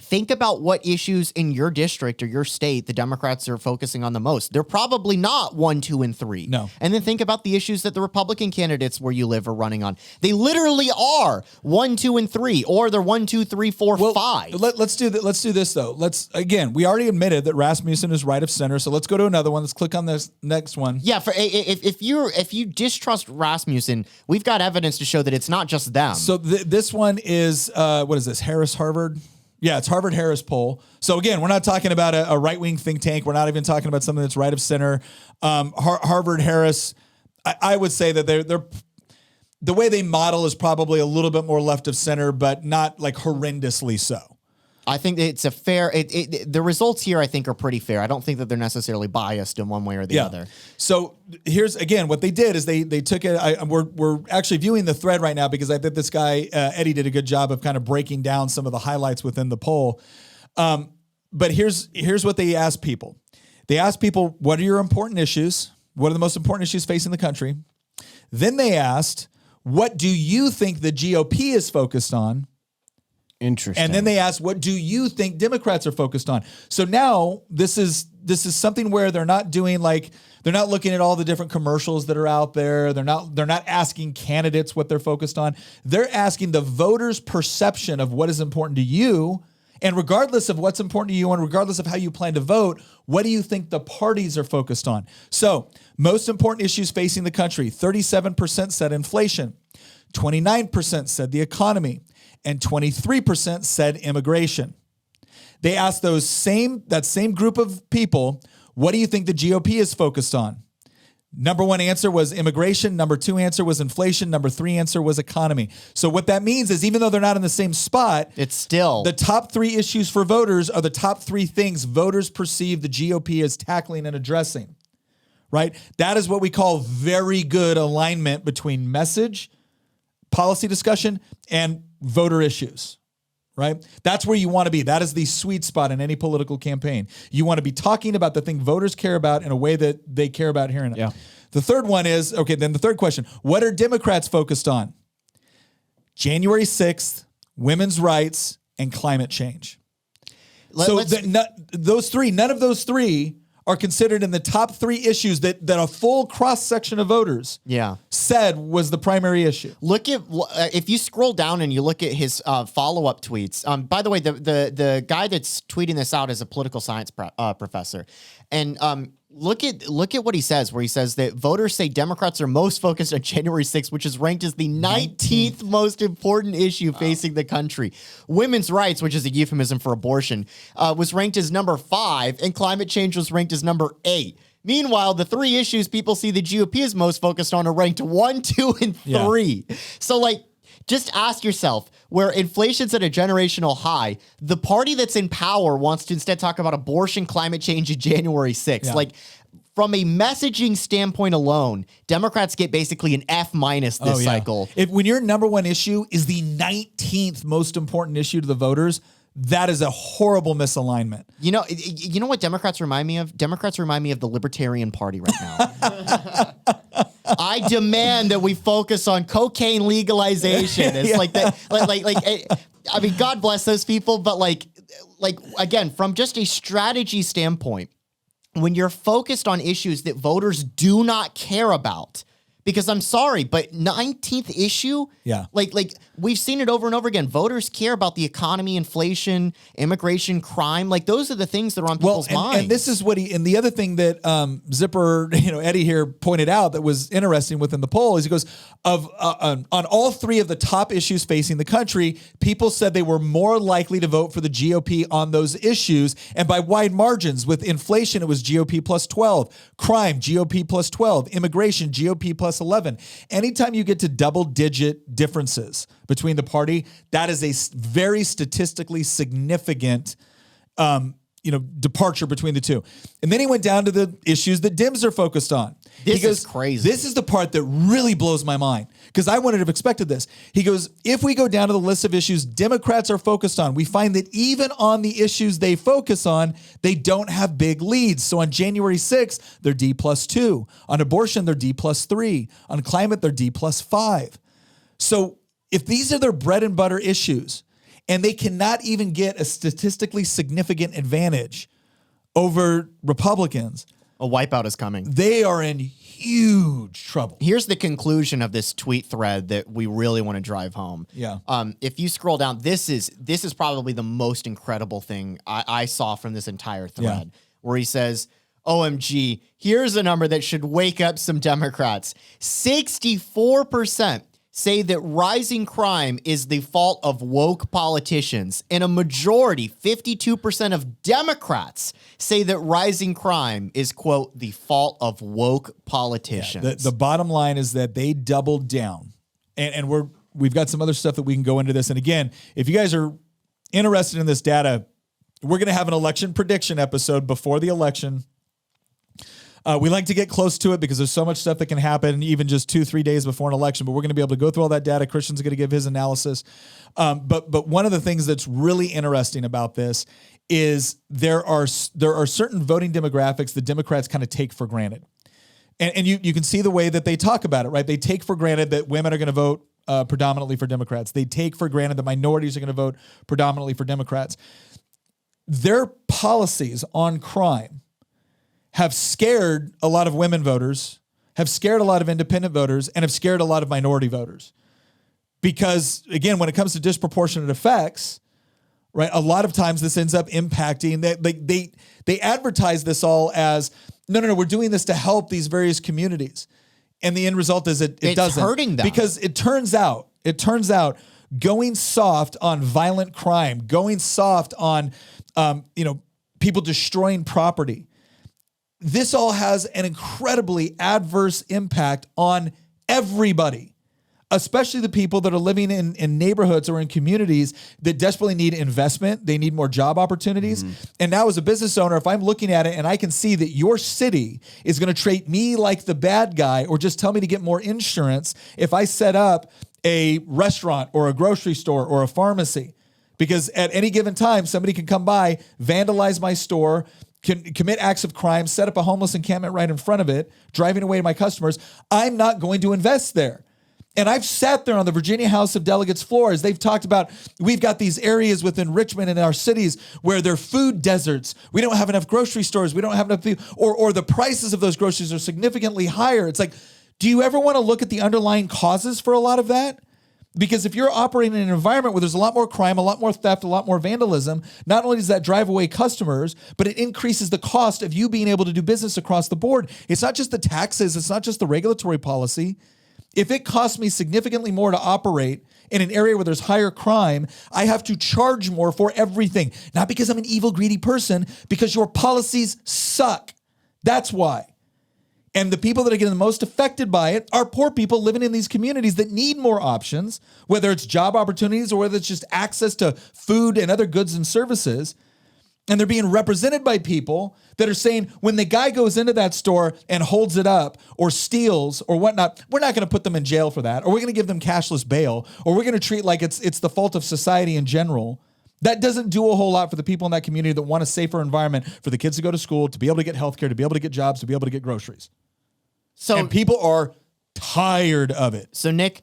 think about what issues in your district or your state the Democrats are focusing on the most. They're probably not 1, 2, and 3. No. And then think about the issues that the Republican candidates where you live are running on. They literally are 1, 2, and 3, or they're 1, 2, 3, 4, 5. Let's do this though. We already admitted that Rasmussen is right of center. So let's go to another one. Let's click on this next one. Yeah. If you distrust Rasmussen, we've got evidence to show that it's not just them. So this one is, what is this? Harvard? Yeah, it's Harvard-Harris poll. So again, we're not talking about a right-wing think tank. We're not even talking about something that's right of center. Harvard-Harris, I would say that they're the way they model is probably a little bit more left of center, but not like horrendously so. I think it's a fair. The results here, I think, are pretty fair. I don't think that they're necessarily biased in one way or the other. So here's again what they did is they took it. We're actually viewing the thread right now because I think this guy Eddie did a good job of kind of breaking down some of the highlights within the poll. But here's what they asked people. They asked people, what are your important issues? what are the most important issues facing the country? Then they asked, what do you think the GOP is focused on? Interesting. And then they asked, what do you think Democrats are focused on? So now this is something where they're not doing like, they're not looking at all the different commercials that are out there. They're not asking candidates what they're focused on. They're asking the voters' perception of what is important to you. And regardless of what's important to you and regardless of how you plan to vote, what do you think the parties are focused on? So most important issues facing the country, 37% said inflation, 29% said the economy, and 23% said immigration. They asked that same group of people, what do you think the GOP is focused on? Number one answer was immigration. Number two answer was inflation. Number three answer was economy. So what that means is even though they're not in the same spot, it's still the top three issues for voters are the top three things voters perceive the GOP as tackling and addressing, right? That is what we call very good alignment between message, policy discussion, and voter issues. Right? That's where you want to be. That is the sweet spot in any political campaign. You want to be talking about the thing voters care about in a way that they care about hearing it. Yeah. The third one is, okay, then the third question, what are Democrats focused on? January 6th, women's rights, and climate change. Those three, none of those three are considered in the top three issues that a full cross-section of voters said was the primary issue. Look at, if you scroll down and you look at his follow-up tweets. By the way, the guy that's tweeting this out is a political science professor. And look at what he says, where he says that voters say Democrats are most focused on January 6th, which is ranked as the 19th most important issue facing the country. Women's rights, which is a euphemism for abortion, was ranked as number 5, and climate change was ranked as number 8. Meanwhile, the three issues people see the GOP is most focused on are ranked 1, 2, and 3. Yeah. So, like, just ask yourself, where inflation's at a generational high, the party that's in power wants to instead talk about abortion, climate change, and January 6th. Yeah. Like, from a messaging standpoint alone, Democrats get basically an F- this cycle. When your number one issue is the 19th most important issue to the voters, that is a horrible misalignment. You know what Democrats remind me of? Democrats remind me of the Libertarian Party right now. I demand that we focus on cocaine legalization. It's like that. I mean, God bless those people, but like again, from just a strategy standpoint, when you're focused on issues that voters do not care about, because I'm sorry, but 19th issue, like we've seen it over and over again. Voters care about the economy, inflation, immigration, crime. Like those are the things that are on people's minds. And this is what and the other thing that Zipper, Eddie here pointed out that was interesting within the poll is he goes, on all three of the top issues facing the country, people said they were more likely to vote for the GOP on those issues, and by wide margins. With inflation, it was GOP plus 12, crime, GOP plus 12, immigration, GOP plus 11. Anytime you get to double-digit differences between the party, that is a very statistically significant departure between the two. And then he went down to the issues that Dems are focused on. This is crazy. This is the part that really blows my mind because I wouldn't have expected this. He goes, if we go down to the list of issues Democrats are focused on, we find that even on the issues they focus on, they don't have big leads. So on January 6th, they're D plus 2. On abortion, they're D plus 3. On climate, they're D plus 5. So if these are their bread and butter issues, and they cannot even get a statistically significant advantage over Republicans, a wipeout is coming. They are in huge trouble. Here's the conclusion of this tweet thread that we really want to drive home. Yeah. If you scroll down, this is probably the most incredible thing I saw from this entire thread, where he says, OMG, here's a number that should wake up some Democrats. 64% say that rising crime is the fault of woke politicians. And a majority, 52% of Democrats, say that rising crime is, quote, the fault of woke politicians. Yeah, the bottom line is that they doubled down. And we've got some other stuff that we can go into this. And again, if you guys are interested in this data, we're going to have an election prediction episode before the election. We like to get close to it because there's so much stuff that can happen even just 2-3 days before an election, but we're going to be able to go through all that data. Christian's going to give his analysis. But one of the things that's really interesting about this is there are certain voting demographics that Democrats kind of take for granted. And you can see the way that they talk about it, right? They take for granted that women are going to vote predominantly for Democrats. They take for granted that minorities are going to vote predominantly for Democrats. Their policies on crime have scared a lot of women voters, have scared a lot of independent voters, and have scared a lot of minority voters. Because, again, when it comes to disproportionate effects, right, a lot of times this ends up impacting, they advertise this all as, no, we're doing this to help these various communities. And the end result is it doesn't. It's hurting them. Because it turns out going soft on violent crime, going soft on, people destroying property, this all has an incredibly adverse impact on everybody, especially the people that are living in neighborhoods or in communities that desperately need investment. They need more job opportunities. And now as a business owner, if I'm looking at it and I can see that your city is going to treat me like the bad guy or just tell me to get more insurance if I set up a restaurant or a grocery store or a pharmacy, because at any given time, somebody can come by, vandalize my store, can commit acts of crime, set up a homeless encampment right in front of it, driving away my customers. I'm not going to invest there. And I've sat there on the Virginia House of Delegates floors. They've talked about, we've got these areas within Richmond and our cities where they're food deserts. We don't have enough grocery stores. We don't have enough food, or the prices of those groceries are significantly higher. It's like, do you ever want to look at the underlying causes for a lot of that? Because if you're operating in an environment where there's a lot more crime, a lot more theft, a lot more vandalism, not only does that drive away customers, but it increases the cost of you being able to do business across the board. It's not just the taxes. It's not just the regulatory policy. If it costs me significantly more to operate in an area where there's higher crime, I have to charge more for everything. Not because I'm an evil, greedy person, because your policies suck. That's why. And the people that are getting the most affected by it are poor people living in these communities that need more options, whether it's job opportunities or whether it's just access to food and other goods and services. And they're being represented by people that are saying, when the guy goes into that store and holds it up or steals or whatnot, we're not going to put them in jail for that, or we're going to give them cashless bail, or we're going to treat like it's the fault of society in general. That doesn't do a whole lot for the people in that community that want a safer environment for the kids to go to school, to be able to get healthcare, to be able to get jobs, to be able to get groceries. And people are tired of it. So, Nick,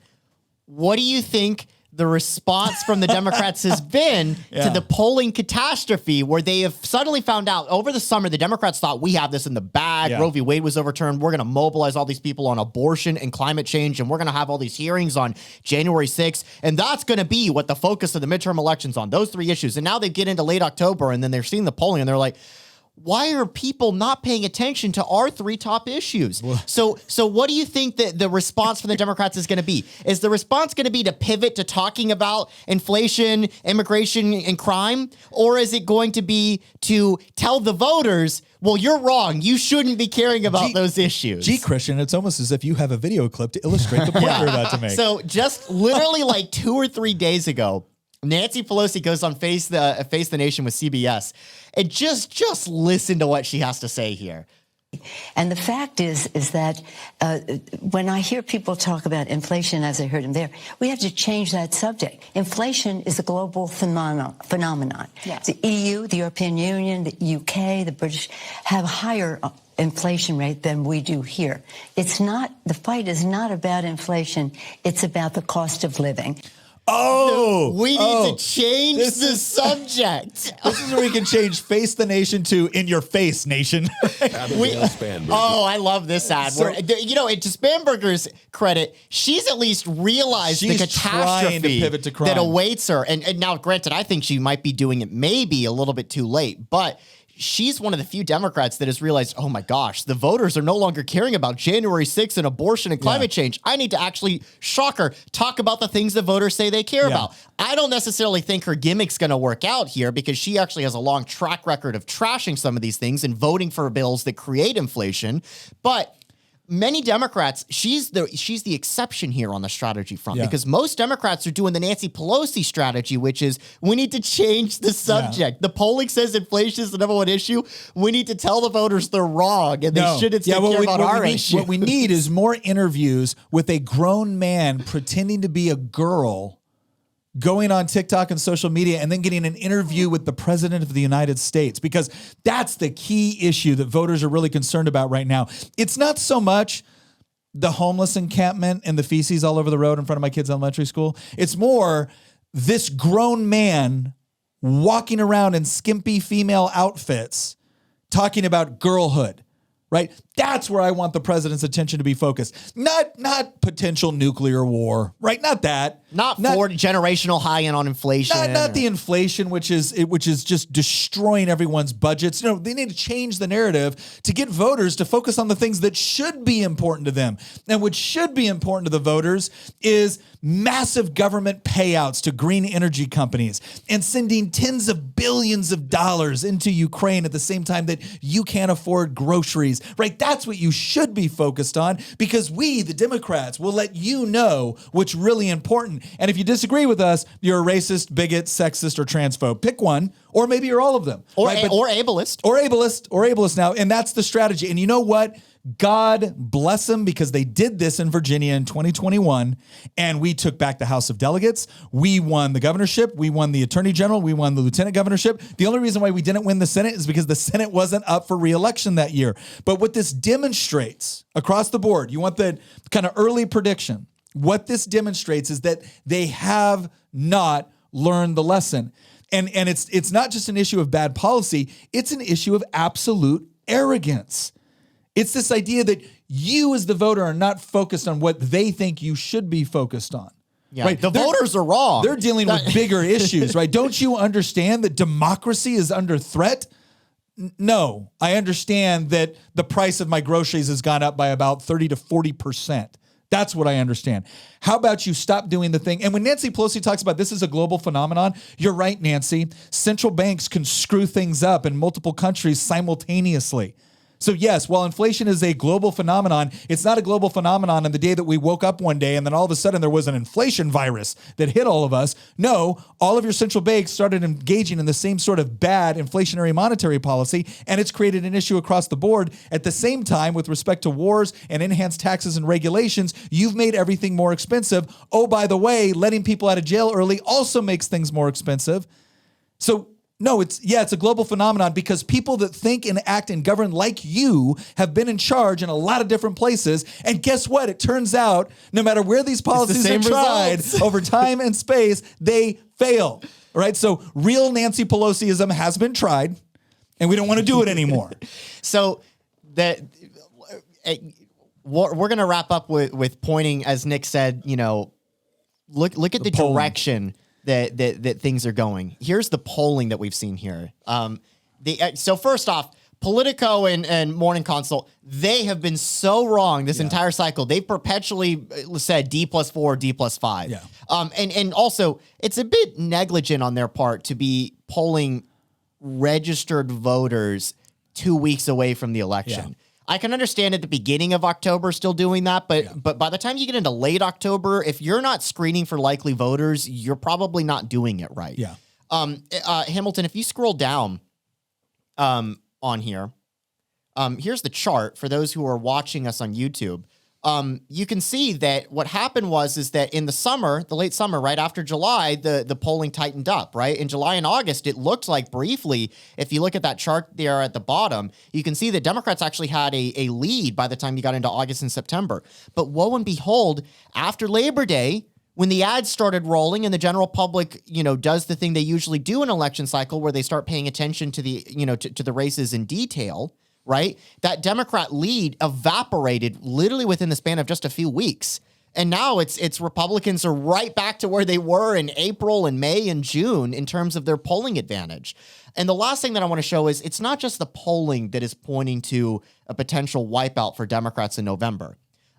what do you think the response from the Democrats has been to the polling catastrophe, where they have suddenly found out over the summer, the Democrats thought, we have this in the bag. Roe v. Wade was overturned. We're going to mobilize all these people on abortion and climate change, and we're going to have all these hearings on January 6th. And that's going to be what the focus of the midterm elections on, those three issues. And now they get into late October, and then they're seeing the polling, and they're like, why are people not paying attention to our three top issues? So what do you think that the response from the Democrats is going to be? Is the response going to be to pivot to talking about inflation, immigration, and crime? Or is it going to be to tell the voters, well, you're wrong, you shouldn't be caring about those issues? Christian, it's almost as if you have a video clip to illustrate the point you're about to make. So just literally like 2 or 3 days ago, Nancy Pelosi goes on Face the Nation with CBS, and just listen to what she has to say here. And the fact is that when I hear people talk about inflation, as I heard him there, we have to change that subject. Inflation is a global phenomenon. Yes. The EU, the European Union, the UK, the British have higher inflation rate than we do here. It's not, the fight is not about inflation. It's about the cost of living. We need to change the subject. This is where we can change Face the Nation to In Your Face Nation. I love this ad. So, to Spanberger's credit, she's at least realized the catastrophe trying to pivot to crime that awaits her. And now, granted, I think she might be doing it maybe a little bit too late, but she's one of the few Democrats that has realized, oh my gosh, the voters are no longer caring about January 6th and abortion and climate change. I need to actually, shocker, talk about the things the voters say they care about. I don't necessarily think her gimmick's going to work out here, because she actually has a long track record of trashing some of these things and voting for bills that create inflation. But many Democrats, she's the exception here on the strategy front, because most Democrats are doing the Nancy Pelosi strategy, which is, we need to change the subject. The polling says inflation is the number one issue. We need to tell the voters they're wrong, and they shouldn't care about our issue. What we need is more interviews with a grown man pretending to be a girl going on TikTok and social media and then getting an interview with the president of the United States, because that's the key issue that voters are really concerned about right now. It's not so much the homeless encampment and the feces all over the road in front of my kids' elementary school. It's more this grown man walking around in skimpy female outfits talking about girlhood, right? That's where I want the president's attention to be focused. Not potential nuclear war, right? Not that. Not generational high-end on inflation. Not the inflation, which is just destroying everyone's budgets. No, they need to change the narrative to get voters to focus on the things that should be important to them. And what should be important to the voters is massive government payouts to green energy companies and sending tens of billions of dollars into Ukraine at the same time that you can't afford groceries, right? That's what you should be focused on, because we, the Democrats, will let you know what's really important. And if you disagree with us, you're a racist, bigot, sexist, or transphobe. Pick one, or maybe you're all of them. Or, right? or ableist. Or ableist now. And that's the strategy. And you know what? God bless them, because they did this in Virginia in 2021, and we took back the House of Delegates. We won the governorship. We won the attorney general. We won the lieutenant governorship. The only reason why we didn't win the Senate is because the Senate wasn't up for re-election that year. But what this demonstrates across the board, you want the kind of early prediction. What this demonstrates is that they have not learned the lesson. And it's not just an issue of bad policy. It's an issue of absolute arrogance. It's this idea that you as the voter are not focused on what they think you should be focused on. Yeah, right? The voters are wrong. They're dealing with bigger issues, right? Don't you understand that democracy is under threat? No, I understand that the price of my groceries has gone up by about 30 to 40%. That's what I understand. How about you stop doing the thing? And when Nancy Pelosi talks about this is a global phenomenon, you're right, Nancy. Central banks can screw things up in multiple countries simultaneously. So yes, while inflation is a global phenomenon, it's not a global phenomenon on the day that we woke up one day and then all of a sudden there was an inflation virus that hit all of us. No, all of your central banks started engaging in the same sort of bad inflationary monetary policy, and it's created an issue across the board. At the same time, with respect to wars and enhanced taxes and regulations, you've made everything more expensive. Oh, by the way, letting people out of jail early also makes things more expensive. So no, it's a global phenomenon because people that think and act and govern like you have been in charge in a lot of different places. And guess what? It turns out no matter where these policies are tried over time and space, they fail. All right. So real Nancy Pelosiism has been tried and we don't want to do it anymore. So that we're going to wrap up with pointing, as Nick said, look at the direction that things are going. Here's the polling that we've seen here. So first off, Politico and Morning Consult, they have been so wrong this entire cycle. They've perpetually said D+4, D+5. Yeah. And also, it's a bit negligent on their part to be polling registered voters 2 weeks away from the election. Yeah. I can understand at the beginning of October still doing that, but by the time you get into late October, if you're not screening for likely voters, you're probably not doing it right. Yeah. Hamilton, if you scroll down on here, here's the chart for those who are watching us on YouTube. You can see that what happened is that in the summer, the late summer, right after July, the polling tightened up, right? In July and August, it looked like briefly, if you look at that chart there at the bottom, you can see that Democrats actually had a lead by the time you got into August and September. But woe and behold, after Labor Day, when the ads started rolling and the general public, does the thing they usually do in an election cycle where they start paying attention to the, to the races in detail, right? That Democrat lead evaporated literally within the span of just a few weeks. And now it's Republicans are right back to where they were in April and May and June in terms of their polling advantage. And the last thing that I want to show is it's not just the polling that is pointing to a potential wipeout for Democrats in November.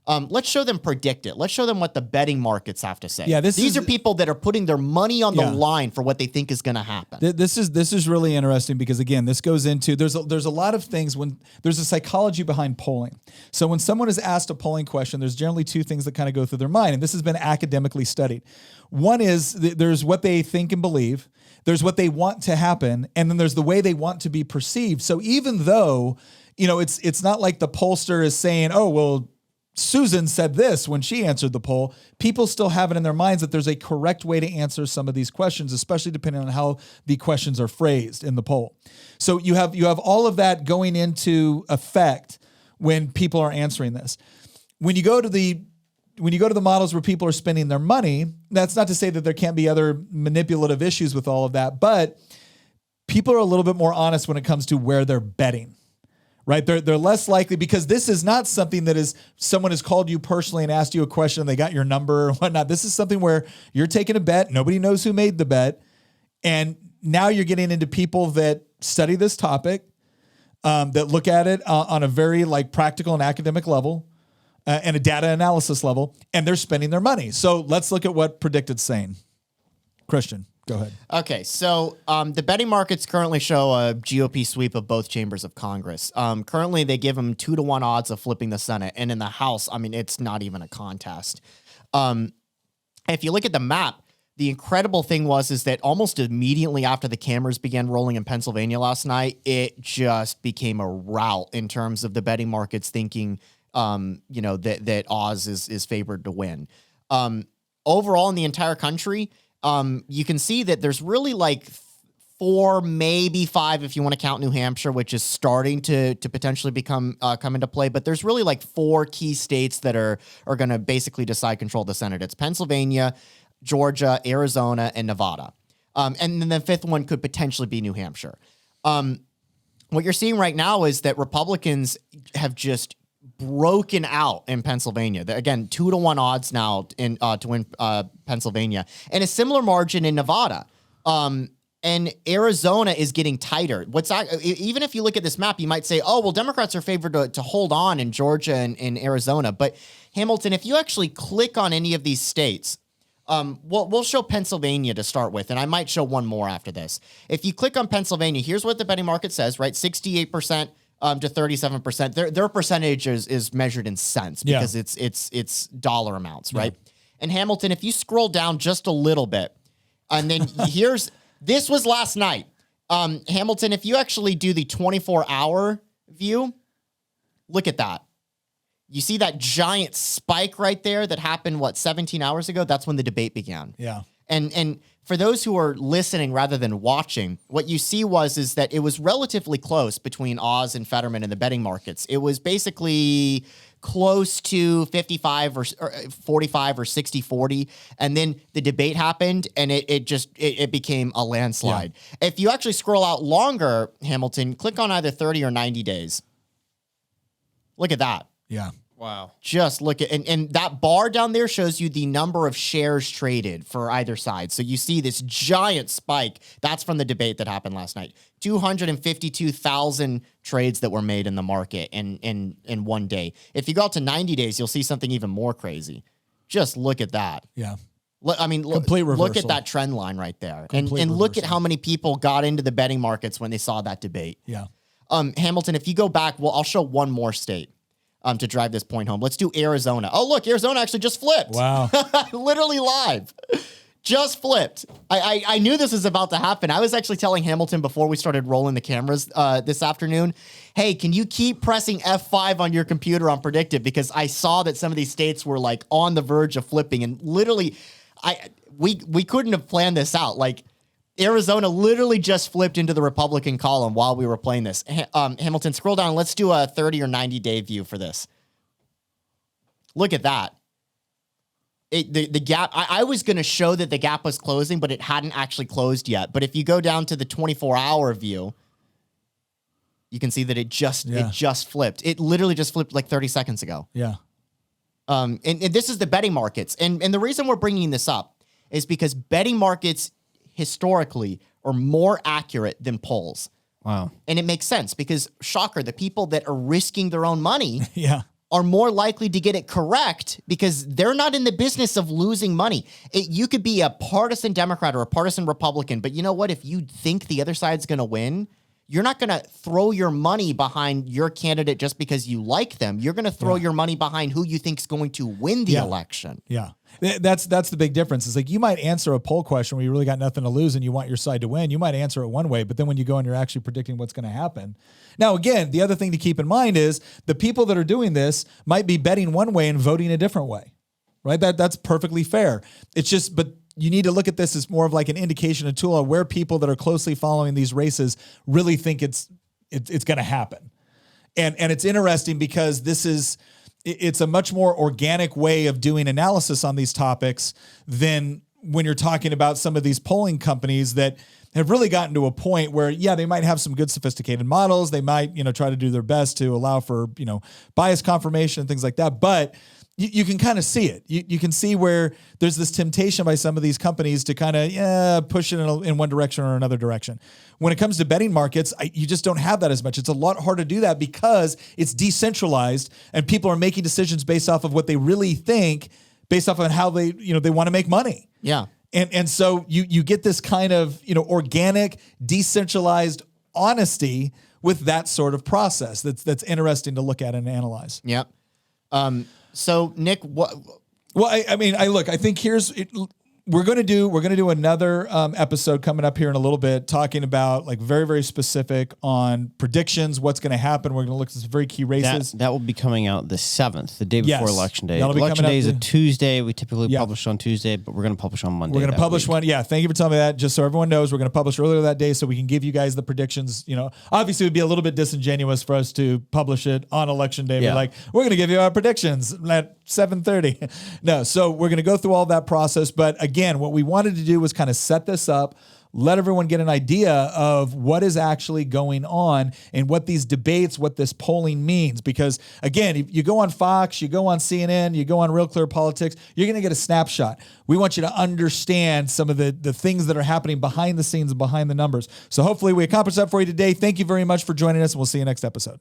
Let's show them predict it. Let's show them what the betting markets have to say. Yeah, these are people that are putting their money on the line for what they think is going to happen. This is really interesting because again, this goes into there's a lot of things when there's a psychology behind polling. So when someone is asked a polling question, there's generally two things that kind of go through their mind, and this has been academically studied. One is there's what they think and believe, there's what they want to happen, and then there's the way they want to be perceived. So even though it's not like the pollster is saying, oh well, Susan said this when she answered the poll. People still have it in their minds that there's a correct way to answer some of these questions, especially depending on how the questions are phrased in the poll. So you have all of that going into effect when people are answering this. When you go to the models where people are spending their money, that's not to say that there can't be other manipulative issues with all of that, but people are a little bit more honest when it comes to where they're betting. Right? They're less likely, because this is not something that is someone has called you personally and asked you a question and they got your number or whatnot. This is something where you're taking a bet. Nobody knows who made the bet. And now you're getting into people that study this topic, that look at it on a very practical and academic level and a data analysis level, and they're spending their money. So let's look at what Predicted's saying. Christian. Go ahead. Okay, so the betting markets currently show a GOP sweep of both chambers of Congress. Currently, they give them 2-1 odds of flipping the Senate, and in the House, I mean, it's not even a contest. If you look at the map, the incredible thing is that almost immediately after the cameras began rolling in Pennsylvania last night, it just became a rout in terms of the betting markets thinking, that Oz is favored to win. Overall, in the entire country, you can see that there's really 4, maybe 5, if you want to count New Hampshire, which is starting to potentially come into play. But there's really 4 key states that are going to basically decide control of the Senate. It's Pennsylvania, Georgia, Arizona, and Nevada. And then the 5th one could potentially be New Hampshire. What you're seeing right now is that Republicans have just broken out in Pennsylvania. Again, 2-1 odds now to win Pennsylvania, and a similar margin in Nevada. And Arizona is getting tighter. Even if you look at this map, you might say, "Oh, well, Democrats are favored to hold on in Georgia and Arizona." But Hamilton, if you actually click on any of these states, we'll show Pennsylvania to start with, and I might show one more after this. If you click on Pennsylvania, here's what the betting market says, right? 68%. To 37%. Their percentage is measured in cents because it's dollar amounts, right? Yeah. And Hamilton, if you scroll down just a little bit, and then this was last night. Hamilton, if you actually do the 24-hour view, look at that. You see that giant spike right there that happened, 17 hours ago? That's when the debate began. Yeah. And for those who are listening rather than watching, what you see is that it was relatively close between Oz and Fetterman in the betting markets. It was basically close to 55 or 45 or 60-40. And then the debate happened and it became a landslide. Yeah. If you actually scroll out longer, Hamilton, click on either 30 or 90 days. Look at that. Yeah. Wow. Just look at, and that bar down there shows you the number of shares traded for either side. So you see this giant spike. That's from the debate that happened last night. 252,000 trades that were made in the market in one day. If you go out to 90 days, you'll see something even more crazy. Just look at that. Yeah. I mean, look at that trend line right there. And look at how many people got into the betting markets when they saw that debate. Yeah. Hamilton, if you go back, I'll show one more state. To drive this point home. Let's do Arizona. Oh, look, Arizona actually just flipped. Wow. Literally live. Just flipped. I knew this was about to happen. I was actually telling Hamilton before we started rolling the cameras this afternoon, hey, can you keep pressing F5 on your computer on Predictive? Because I saw that some of these states were on the verge of flipping. And literally, we couldn't have planned this out. Arizona literally just flipped into the Republican column while we were playing this. Hamilton, scroll down. Let's do a 30 or 90 day view for this. Look at that. The gap, I was going to show that the gap was closing, but it hadn't actually closed yet. But if you go down to the 24-hour view, you can see that it just flipped. It literally just flipped 30 seconds ago. Yeah. And this is the betting markets. And the reason we're bringing this up is because betting markets historically are more accurate than polls. Wow. And it makes sense because, shocker, the people that are risking their own money are more likely to get it correct because they're not in the business of losing money. You could be a partisan Democrat or a partisan Republican, but you know what? If you think the other side's going to win, you're not going to throw your money behind your candidate just because you like them. You're going to throw your money behind who you think is going to win the election. Yeah. That's the big difference. It's like you might answer a poll question where you really got nothing to lose and you want your side to win. You might answer it one way, but then when you go and you're actually predicting what's going to happen. Now, again, the other thing to keep in mind is the people that are doing this might be betting one way and voting a different way, right? That's perfectly fair. It's just, but you need to look at this as more of like an indication, a tool of where people that are closely following these races really think it's going to happen. And it's interesting because it's a much more organic way of doing analysis on these topics than when you're talking about some of these polling companies that have really gotten to a point where, they might have some good sophisticated models. They might, try to do their best to allow for, bias confirmation and things like that. But you can kind of see it. You can see where there's this temptation by some of these companies to kind of push it in one direction or another direction. When it comes to betting markets, you just don't have that as much. It's a lot harder to do that because it's decentralized and people are making decisions based off of what they really think, based off of how they want to make money. Yeah. And so you get this kind of, organic, decentralized honesty with that sort of process. That's interesting to look at and analyze. Yep. So Nick, what? Well, I think we're going to do another episode coming up here in a little bit, talking about like very, very specific on predictions, what's going to happen. We're going to look at some very key races. That will be coming out the 7th, the day before Election Day. Election Day is a Tuesday. We typically publish on Tuesday, but we're going to publish on Monday. We're going to publish one. Yeah. Thank you for telling me that. Just so everyone knows, we're going to publish earlier that day so we can give you guys the predictions. Obviously it would be a little bit disingenuous for us to publish it on Election Day. We're going to give you our predictions at 7:30. No. So we're going to go through all that process. But again, what we wanted to do was kind of set this up, let everyone get an idea of what is actually going on and what these debates, what this polling means. Because again, if you go on Fox, you go on CNN, you go on Real Clear Politics, you're going to get a snapshot. We want you to understand some of the things that are happening behind the scenes and behind the numbers. So hopefully we accomplished that for you today. Thank you very much for joining us, and we'll see you next episode.